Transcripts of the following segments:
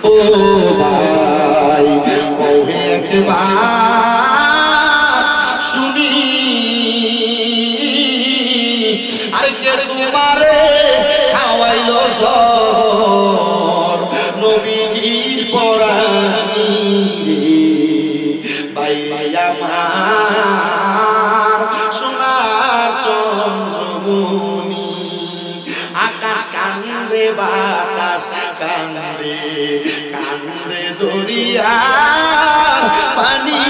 ও ভাই কবে একবার শুনি আর কে তোমারে খাওয়াইলো সর নবীজির পরানি ভাই আমার সোনার চন্দ্রমণি আকাশ কান্দে বাতাস কান্দে কান্দে দরিয়ার পানি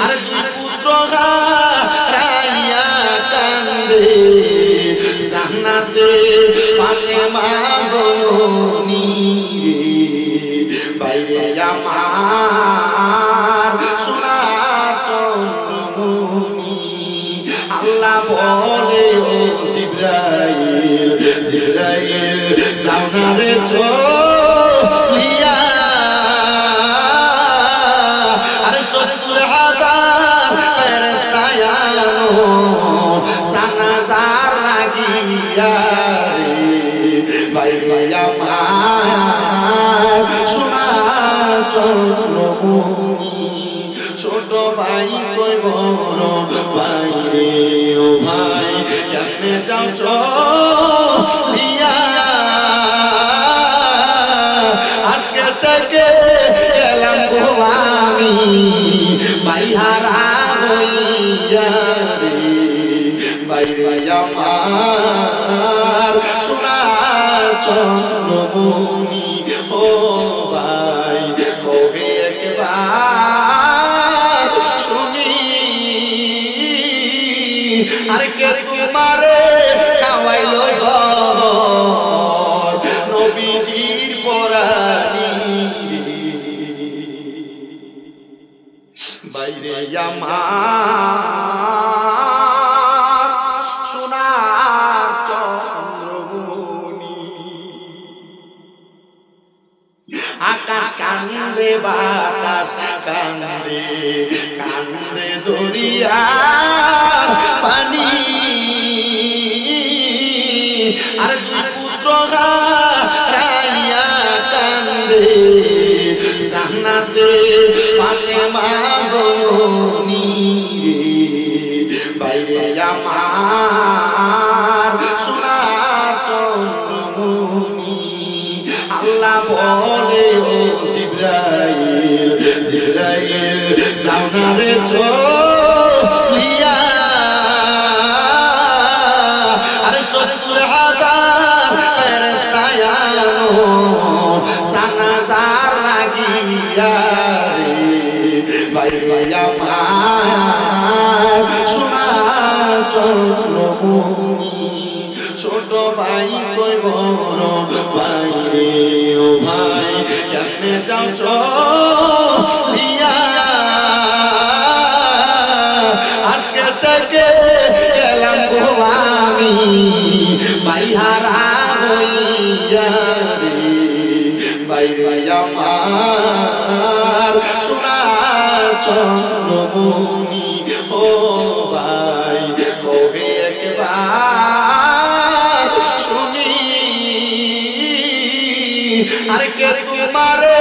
আর দুই পুত্র হারাইয়া কান্দে জান্নাতে ফাতেমা জননী বাইরে আমার সোনার চন্দ্রমণি আল্লাহ বলে ও জিবরাইল জিবরাইল যাও না রে চলিয়া আরে 70,000 ফেরেশতা আনো জানাজার লাগিয়া বাইরে আমার সোনার চন্দ্রমণি ছোট ভাই কই বড় ভাই রে ও ভাই কেমনে যাও চলিয়া আজকে থেকে গেলাম গো আমি ভাই হারা হইয়া রে বাইরে আমার সোনার চন্দ্রমণি ও ভাই কবে একবার শুনি আর কে তোমারে খাওয়াইলো সর নবীজির পরানি বাইরে আমার সোনার চন্দ্রমণি আকাশ কান্দে বাতাস কান্দে কান্দে দরিয়ার পানি আর দুই পুত্র হারাইয়া কান্দে জান্নাতে ফাতেমা জননী বাইরে আমার সোনার চন্দ্রমণি আল্লাহ বলে ও জিবরাইল জিবরাইল যাও না রে চলিয়া আরে 70,000 ফেরেশতা আনো জানাজার লাগিয়া রে বাইরে আমার সোনার চন্দ্রমণি ছোট ভাই কই বড় ভাই রে ও ভাই কেমনে যাও চলিয়া আজকে থেকে গেলাম গো আমি ভাই হারা হইয়া রে বাইরে আমার সোনার চন্দ্রমণি ও ভাই কবে একবার শুনি আর কে তোমারে